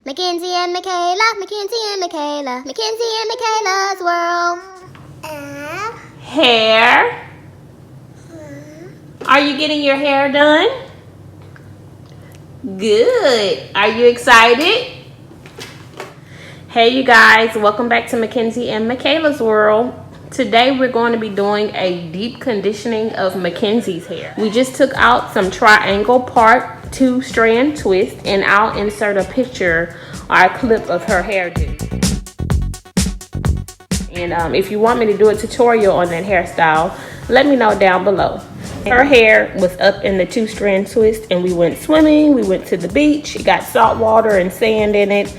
MacKenzie and Makailah, MacKenzie and Makailah, MacKenzie and Makailah's world. Hair. Are you getting your hair done? Good. Are you excited? Hey you guys, welcome back to MacKenzie and Makailah's world. Today we're going to be doing a deep conditioning of Mackenzie's hair. We just took out some triangle part 2-strand twist, and I'll insert a picture or a clip of her hairdo. And if you want me to do a tutorial on that hairstyle, let me know down below. Her hair was up in the 2-strand twist, and we went swimming. We went to the beach. It got salt water and sand in it.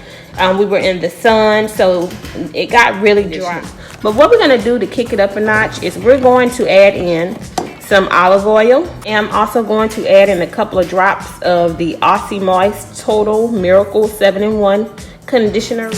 We were in the sun, so it got really dry. But what we're gonna do to kick it up a notch is we're going to add in some olive oil, and I'm also going to add in a couple of drops of the Aussie Moist Total Miracle 7-in-1 conditioner.